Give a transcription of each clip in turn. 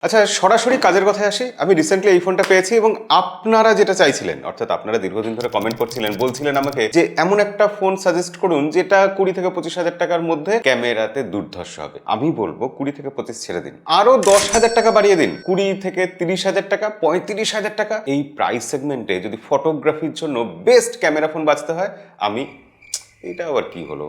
আচ্ছা, সরাসরি কাজের কথায় আসি। আমি রিসেন্টলি এই ফোনটা পেয়েছি এবং আপনারা যেটা চাইছিলেন, অর্থাৎ আপনারা দীর্ঘদিন ধরে কমেন্ট করছিলেন, বলছিলেন আমাকে যে এমন একটা ফোন সাজেস্ট করুন যেটা 20 থেকে 25 হাজার টাকার মধ্যে ক্যামেরাতে দুর্ধর্ষ হবে। আমি বলবো 20 থেকে 25 ছেড়ে দিন, আরো 10,000 টাকা বাড়িয়ে দিন, 20 থেকে 30,000 টাকা, 35,000 টাকা। এই প্রাইস সেগমেন্টে যদি ফটোগ্রাফির জন্য বেস্ট ক্যামেরা ফোন বাঁচতে হয়, আমি এটা আবার কি হলো,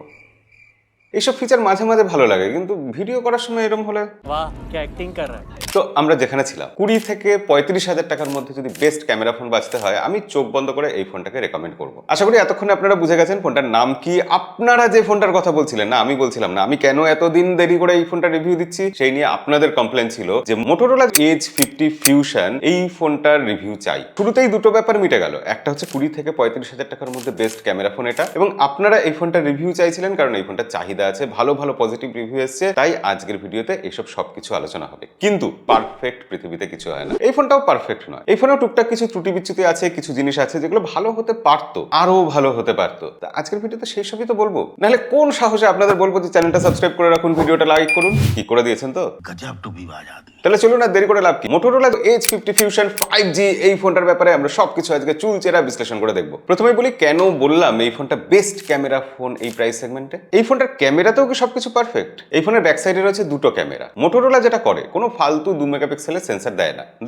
এইসব ফিচার মাঝে মাঝে ভালো লাগে, কিন্তু ভিডিও করার সময় এরকম হলে वाह क्या एक्टिंग कर रहा है। তো আমরা যেখানে ছিলাম 20 থেকে 35,000 টাকার মধ্যে যদি বেস্ট ক্যামেরা ফোন বাঁচতে হয়, আমি চোখ বন্ধ করে এই ফোনটাকে রেকমেন্ড করব। আশা করি এতক্ষণে আপনারা বুঝে গেছেন ফোনটার নাম কি। আপনারা যে ফোনটার কথা বলছিলেন, না আমি বলছিলাম না, আমি কেন এতদিন দেরি করে এই ফোনটা রিভিউ দিচ্ছি সেই নিয়ে আপনাদের কমপ্লেন ছিল যে মোটোরোলা এজ 50 ফিউশন এই ফোনটার রিভিউ চাই। শুরুতেই দুটো ব্যাপার মিটে গেল, একটা হচ্ছে 20 থেকে 35,000 টাকার মধ্যে বেস্ট ক্যামেরা ফোন এটা, এবং আপনারা এই ফোনটার রিভিউ চাইছিলেন কারণ এই ফোনটার চাহিদা আছে, ভালো ভালো পজিটিভ রিভিউ এসছে, তাই আজকের ভিডিওতে এইসব সবকিছু আলোচনা হবে। কিন্তু পারফেক্ট পৃথিবীতে কিছু হয় না, এই ফোনটাও পারফেক্ট নয়। এই ফোনেও টুকটাক কিছু ত্রুটি বিচ্যুতি আছে, কিছু জিনিস আছে যেগুলো ভালো হতে পারতো, আরো ভালো হতে পারতো। তা আজকের ভিডিওতে সেই সবই তো বলবো, নাহলে কোন সাহসে আপনাদের বলবো যে চ্যানেলটা সাবস্ক্রাইব করে রাখুন, ভিডিওটা লাইক করুন। কি করে দিয়েছেন তো? गजब टूबीबाज आदमी। তাহলে চলুন, আর দেরি করে লাভ কি, মোটোরোলা এজ 50 ফিউশন 5G এই ফোনটার ব্যাপারে আমরা সবকিছু আজকে চুলচেরা বিশ্লেষণ করে দেখবো। প্রথমেই বলি কেন বললাম এই ফোনটা বেস্ট ক্যামেরা ফোন এই প্রাইস সেগমেন্টে। এই ফোনটার ক্যামেরাতেও কি সবকিছু পারফেক্ট? এই ফোনের ব্যাক সাইডে রয়েছে দুটো ক্যামেরা। মোটোরোলা যেটা করে, কোনো ফালতু 2 মেগাপিক্সেলের সেন্সর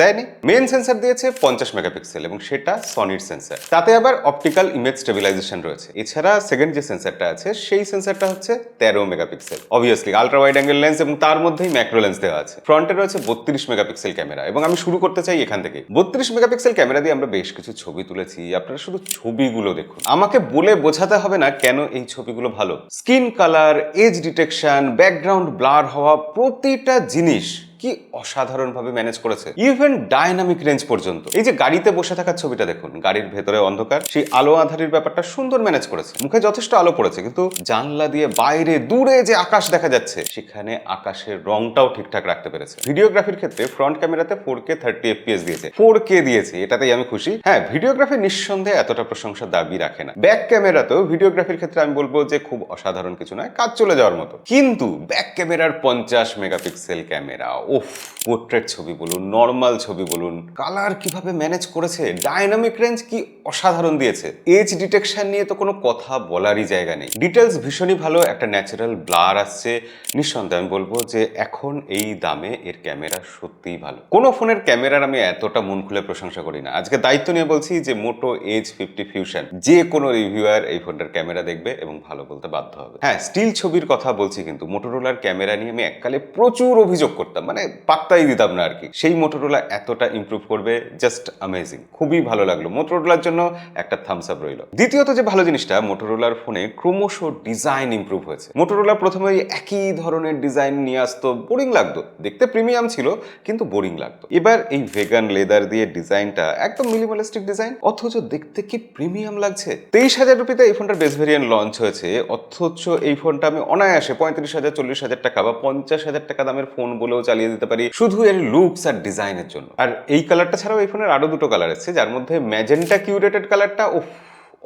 দেয়নি। মেন সেন্সর দিয়েছে 50 মেগাপিক্সেল এবং সেটা সনির সেন্সর, তাতে আবার অপটিক্যাল ইমেজ স্টেবিলাইজেশন রয়েছে। এছাড়া সেকেন্ড যে সেন্সরটা আছে সেই সেন্সরটা হচ্ছে 13 megapixel, obviously ultra wide angle lens এবং তার মধ্যেই ম্যাক্রো লেন্স দেওয়া আছে। ফ্রন্টে রয়েছে 32 মেগাপিক্সেল ক্যামেরা এবং আমি শুরু করতে চাই এখান থেকে। 32 মেগাপিক্সেল ক্যামেরা দিয়ে আমরা বেশ কিছু ছবি তুলেছি, আপনারা শুধু ছবিগুলো দেখুন, আমাকে বলে বোঝাতে হবে না কেন এই ছবিগুলো ভালো। Skin colour, age detection, background blur হওয়া, প্রতিটা জিনিস কি অসাধারণভাবে ম্যানেজ করেছে, ইভেন ডাইনামিক রেঞ্জ পর্যন্ত। এই যে গাড়িতে বসে থাকার ছবিটা দেখুন, গাড়ির ভেতরে অন্ধকার, সেই আলো আঁধারির ব্যাপারটা সুন্দর ম্যানেজ করেছে। মুখে যথেষ্ট আলো পড়েছে, কিন্তু জানলা দিয়ে বাইরে দূরে যে আকাশ দেখা যাচ্ছে সেখানে আকাশের রংটাও ঠিকঠাক রাখতে পেরেছে। ভিডিওগ্রাফির ক্ষেত্রে ফ্রন্ট ক্যামেরাতে 4K 30 FPS দিয়েছে, 4K দিয়েছে, এটাতেই আমি খুশি। হ্যাঁ, ভিডিওগ্রাফি নিঃসন্দেহে এতটা প্রশংসার দাবি রাখে না। ব্যাক ক্যামেরাতেও ভিডিওগ্রাফির ক্ষেত্রে আমি বলবো যে খুব অসাধারণ কিছু নয়, কাজ চলে যাওয়ার মতো। কিন্তু ব্যাক ক্যামেরার 50 মেগাপিক্সেল ক্যামেরা, ওফ, পোর্ট্রেট ছবি বলুন, নর্মাল ছবি বলুন, কালার কিভাবে ম্যানেজ করেছে, ডাইনামিক রেঞ্জ কি অসাধারণ দিয়েছে। এজ ডিটেকশন নিয়ে তো কোনো কথা বলারই জায়গা নেই, ডিটেলস ভীষণই ভালো, একটা ন্যাচারাল ব্লার আসছে। নিঃসন্দেহে আমি বলবো যে এখন এই দামে এর ক্যামেরা সত্যিই ভালো। কোনো ফোনের ক্যামেরার আমি এতটা মন খুলে প্রশংসা করি না। আজকে দায়িত্ব নিয়ে বলছি যে মোটো এজ 50 ফিউশন যে কোনো রিভিউয়ার এই ফোনটার ক্যামেরা দেখবে এবং ভালো বলতে বাধ্য হবে। হ্যাঁ, স্টিল ছবির কথা বলছি, কিন্তু মোটোরোলার ক্যামেরা নিয়ে আমি এককালে প্রচুর অভিযোগ করতাম, মানে পাত্তাই দিতাম না আর কি। সেই মোটোরোলা এতটা ইমপ্রুভ করবে, জাস্ট অ্যামেজিং। খুবই ভালো লাগলো, মোটোরোলার জন্য একটা থামস আপ রইল। দ্বিতীয়ত যে ভালো জিনিসটা, মোটোরোলার ফোনে ক্রমশ ডিজাইন ইমপ্রুভ হয়েছে। মোটোরোলা প্রথমে একই ধরনের ডিজাইন নিয়ে আসতো, বোরিং লাগতো দেখতে, প্রিমিয়াম ছিল কিন্তু বোরিং লাগতো। এবার এই ভেগান লেদার দিয়ে ডিজাইনটা একদম মিনিমালিস্টিক ডিজাইন, অথচ দেখতে কি প্রিমিয়াম লাগছে। 23,000 রুপিতে এই ফোনটার বেস ভেরিয়েন্ট লঞ্চ হয়েছে, অথচ এই ফোনটা আমি অনায়াসে 35,000, 40,000 টাকা বা 50,000 টাকা দামের ফোন বলেও চালিয়ে দিতে পারি, শুধু এর লুকস আর ডিজাইনের জন্য। আর এই কালারটা ছাড়াও এই ফোনের আরো দুটো কালার এসেছে, যার মধ্যে ম্যাজেন্টা কিউরেটেড কালারটা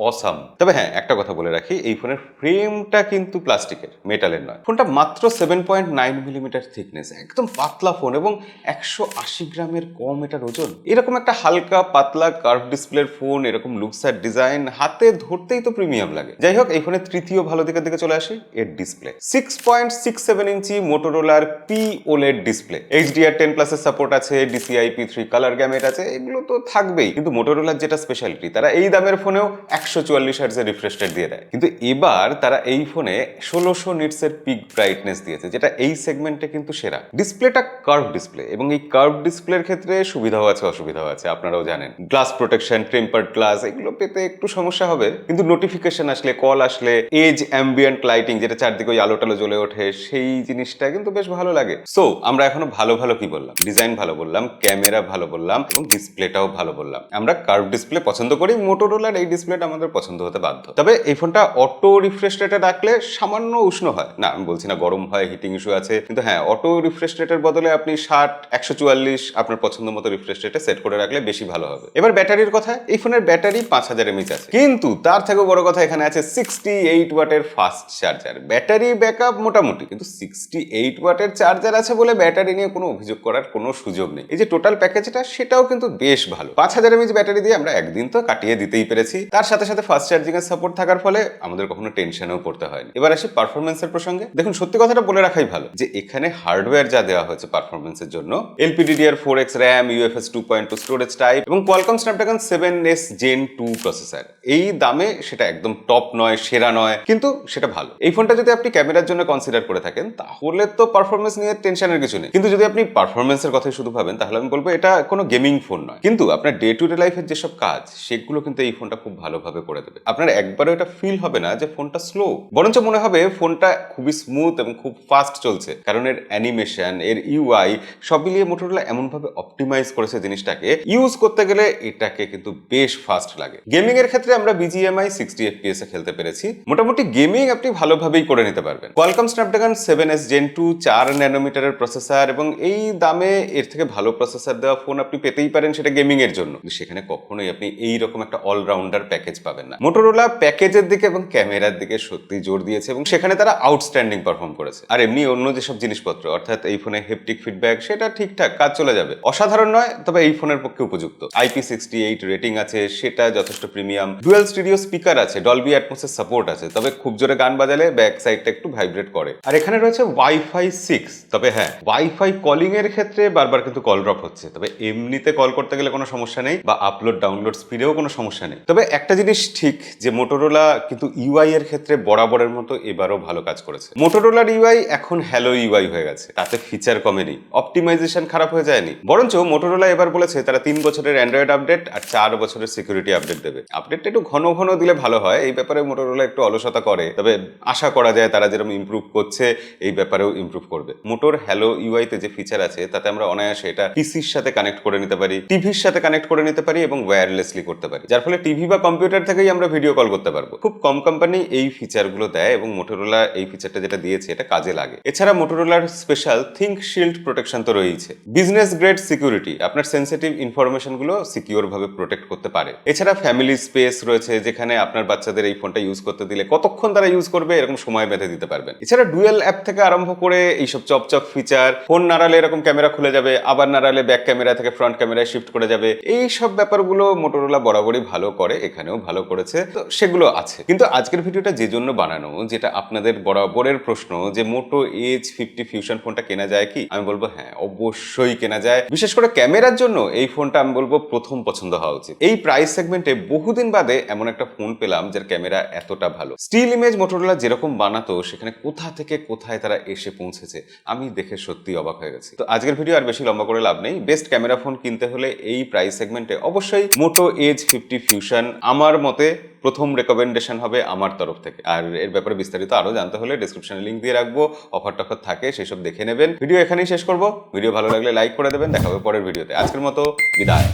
অসাম। তবে হ্যাঁ, একটা কথা বলে রাখি, এই ফোনের ফ্রেমটা কিন্তু প্লাস্টিকের, মেটালের নয়। ফোনটা মাত্র 7.9 মিলিমিটার থিকনেস, একদম পাতলা ফোন এবং 180 গ্রামের কম এটার ওজন। এরকম একটা হালকা পাতলা কার্ভ ডিসপ্লের ফোন, এরকম লুকস আর ডিজাইন, হাতে ধরতেই তো প্রিমিয়াম লাগে। যাই হোক, এই ফোনের তৃতীয় ভালো দিকের দিকে চলে আসি, এর ডিসপ্লে। 6.67 ইঞ্চি মোটোরোলার POLED ডিসপ্লে, HDR10 প্লাসের সাপোর্ট আছে, DCI P3 কালার গ্যামেট আছে, এগুলো তো থাকবেই। কিন্তু মোটোরোলার যেটা স্পেশালিটি, তারা এই দামের ফোনেও 144 হার্টজের রিফ্রেশ রেট দিয়ে দেয়, কিন্তু এবার তারা এই ফোনে 1600 নিটসের পিক ব্রাইটনেস দিয়েছে, যেটা এই সেগমেন্টে কিন্তু সেরা। ডিসপ্লেটা কার্ভ ডিসপ্লে এবং এই কার্ভ ডিসপ্লের ক্ষেত্রে সুবিধাও আছে অসুবিধাও আছে, আপনারাও জানেন। গ্লাস প্রোটেকশন, টেম্পার্ড গ্লাস, এগুলো পেতে একটু সমস্যা হবে, কিন্তু নোটিফিকেশন আসলে, কল আসলে, এজ অ্যাম্বিয়েন্ট লাইটিং, যেটা চারদিকে ওই আলো টালো জ্বলে ওঠে, সেই জিনিসটা কিন্তু বেশ ভালো লাগে। সো আমরা এখনো ভালো ভালো কি বললাম, ডিজাইন ভালো বললাম, ক্যামেরা ভালো বললাম এবং ডিসপ্লেটাও ভালো বললাম। আমরা কার্ভ ডিসপ্লে পছন্দ করি, মোটোরোলার এই ডিসপ্লেটা আমাদের পছন্দ হতে বাধ্য। তবে এই ফোনটা অটো রিফ্রেশ রেটে রাখলে সামান্য উষ্ণ হয় না, আমি বলছি না গরম হয়, হিটিং ইস্যু আছে, কিন্তু হ্যাঁ অটো রিফ্রেশ রেটের বদলে আপনি 60 144 আপনার পছন্দ মতো রিফ্রেশ রেটে সেট করে রাখলে বেশি ভালো হবে। এবার ব্যাটারির কথা, এই ফোনের ব্যাটারি 5000 mAh আছে, কিন্তু তার থেকেও বড় কথা এখানে আছে 68 ওয়াটের ফাস্ট চার্জার। ব্যাটারি ব্যাকআপ মোটামুটি, কিন্তু 68 ওয়াটের চার্জার আছে বলে ব্যাটারি নিয়ে কোনো অভিযোগ করার কোনো সুযোগ নেই। এই যে টোটাল প্যাকেজটা সেটাও কিন্তু বেশ ভালো। 5000 mAh ব্যাটারি দিয়ে আমরা একদিন তো কাটিয়ে দিতেই পেরেছি, তার সাথে সাথে ফাস্ট চার্জিং এর সাপোর্ট থাকার ফলে আমাদের কখনো টেনশনও পড়তে হয়নি। এবার আসি পারফরমেন্সের প্রসঙ্গে। দেখুন সত্যি কথাটা বলে রাখাই ভালো যে এখানে হার্ডওয়্যার যা দেওয়া হয়েছে পারফরমেন্সের জন্য, LPDDR4X RAM, UFS 2.2 storage type এবং Qualcomm Snapdragon 7S Gen 2 processor, এই দামে সেটা একদম টপ নয়, সেরা নয়, কিন্তু সেটা ভালো। এই ফোনটা যদি আপনি ক্যামেরার জন্য কনসিডার করে থাকেন তাহলে তো পারফরমেন্স নিয়ে টেনশনের কিছু নেই, কিন্তু যদি আপনি পারফরমেন্সের কথাই শুধু ভাবেন তাহলে আমি বলবো এটা কোনো গেমিং ফোন নয়। কিন্তু আপনার ডে টু ডে লাইফের যেসব কাজ সেগুলো কিন্তু এই ফোনটা খুব ভালোভাবে করে দেবে। আপনার একবারও এটা ফিল হবে না যে ফোনটা স্লো, বরঞ্চ মনে হবে ফোনটা খুবই স্মুথ এবং খুব ফাস্ট চলছে, কারণ এর অ্যানিমেশন, এর ইউআই সব মিলিয়ে মোটরোলা এমনভাবে অপটিমাইজ করেছে জিনিসটাকে, ইউজ করতে গেলে এটাকে কিন্তু বেশ ফাস্ট লাগে। গেমিং এর ক্ষেত্রে আমরা BGMI 60 FPS এ খেলতে পেরেছি, মোটামুটি গেমিং আপনি ভালোভাবেই করে নিতে পারবেন। Qualcomm Snapdragon 7S Gen 2 4 ন্যানোমিটারের processor, এবং এই দামে এর থেকে ভালো প্রসেসর দেওয়া ফোন আপনি পেতেই পারেন সেটা গেমিং এর জন্য, সেখানে কখনোই আপনি এই রকম একটা অলরাউন্ডার প্যাকেজ পাবেন না। মোটরোলা প্যাকেজের দিকে এবং ক্যামেরার দিকে সত্যি জোর দিয়েছে এবং সেখানে তারা আউটস্ট্যান্ডিং পারফর্ম করেছে। আর এমনি অন্য যেসব জিনিসপত্র, অর্থাৎ এই ফোনে হেপটিক ফিডব্যাক, সেটা ঠিকঠাক কাজ চলে যাবে, অসাধারণ নয় তবে এই ফোনের পক্ষে উপযুক্ত। IP68 রেটিং আছে, সেটা যথেষ্ট প্রিমিয়াম। ডুয়াল স্টিরিও স্পিকার আছে, ডলবি অ্যাটমসের সাপোর্ট আছে, তবে খুব জোরে গান বাজালে ব্যাক সাইডটা একটু ভাইব্রেট করে। আর এখানে রয়েছে Wi-Fi 6, তবে হ্যাঁ ওয়াইফাই কলিং এর ক্ষেত্রে বারবার কিন্তু কল ড্রপ হচ্ছে, তবে এমনিতে কল করতে গেলে কোনো সমস্যা নেই, বা আপলোড ডাউনলোড স্পিডেও কোনো সমস্যা নেই। তবে একটা জিনিস ঠিক যে মোটরোলা কিন্তু ইউআই এর ক্ষেত্রে বরাবরের মতো এবারও ভালো কাজ করেছে। মোটরোলার ইউআই এখন হ্যালো ইউআই হয়ে গেছে, তাতে ফিচার কমেনি, অপটিমাইজেশন খারাপ হয়ে যায়নি, বরঞ্চ মোটরোলা এবার বলেছে তারা 3 বছরের অ্যান্ড্রয়েড আপডেট আর 4 বছরের সিকিউরিটি আপডেট দেবে। আপডেটটা একটু ঘন ঘন দিলে ভালো হয়, এই ব্যাপারে মোটরোলা একটু অলসতা করে, তবে আশা করা যায় তারা যেরকম ইমপ্রুভ করছে এই ব্যাপারেও ইমপ্রুভ করবে। মোটর হ্যালো ইউআই তে যে ফিচার আছে তাতে আমরা অনায়াসে এটা পিসির সাথে কানেক্ট করে নিতে পারি, টিভির সাথে কানেক্ট করে নিতে পারি এবং ওয়্যারলেসলি করতে পারি, যার ফলে টিভি বা কম্পিউটার থেকেই আমরা ভিডিও কল করতে পারবো। খুব কম কোম্পানি এই ফিচারগুলো দেয় এবং মোটরোলা এই ফিচারটা যেটা দিয়েছে এটা কাজে লাগে। এছাড়া মোটরোলার স্পেশাল থিঙ্ক শিল্ড প্রোটেকশন তো রয়েছে, বিজনেস গ্রেড সিকিউরিটি, আপনার সেন্সিটিভ ইনফরমেশন গুলো সিকিউর ভাবে প্রোটেক্ট করতে পারে। এছাড়া ফ্যামিলি স্পেস রয়েছে, যেখানে আপনার বাচ্চাদের এই ফোনটা ইউজ করতে দিলে কতক্ষণ তারা ইউজ করবে এরকম সময় বেঁধে দিতে পারবেন। এছাড়া ডুয়েল অ্যাপ থেকে আরম্ভ করে এইসব চপচপ ফিচার, ফোন নাড়ালে এরকম ক্যামেরা খুলে যাবে, আবার নাড়ালে ব্যাক ক্যামেরা থেকে ফ্রন্ট ক্যামেরায় শিফট করে যাবে, এই সব ব্যাপারগুলো মোটরোলা বরাবরই ভালো করে, এখানেও ভালো করেছে, তো সেগুলো আছে। কিন্তু আজকের ভিডিওটা যে জন্য বানানো, যেটা আপনাদের বরাবরের প্রশ্ন যে মোটো H50 ফিউশন ফোনটা কেনা যায় কি, আমি বলবো হ্যাঁ অবশ্যই কেনা যায়। বিশেষ করে ক্যামেরার জন্য এই ফোনটা আমি বলবো প্রথম পছন্দ হওয়া উচিত। এই প্রাইস সেগমেন্টে বহুদিন বাদে এমন একটা ফোন পেলাম যার ক্যামেরা এতটা ভালো। স্টিল ইমেজ মোটরোলা যেরকম বানাতো সেখানে কোথা থেকে কোথায় তারা এসে পৌঁছেছে আমি দেখে সত্যি অবাক হয়ে গেছি। তো আজকের ভিডিও আর বেশি লম্বা করে লাভ নেই। বেস্ট ক্যামেরা ফোন কিনতে হলে এই প্রাইস সেগমেন্টে অবশ্যই মোটো H50 ফিউশন আমার মতে প্রথম রেকমেন্ডেশন হবে আমার তরফ থেকে। আর এর ব্যাপারে বিস্তারিত আরো জানতে হলে ডেসক্রিপশনে লিংক দিয়ে রাখবো, অফার টফার থাকে সেসব দেখে নেবেন। ভিডিও এখানেই শেষ করবো। ভিডিও ভালো লাগলে লাইক করে দেবেন, দেখা হবে পরের ভিডিওতে। আজকের মতো বিদায়।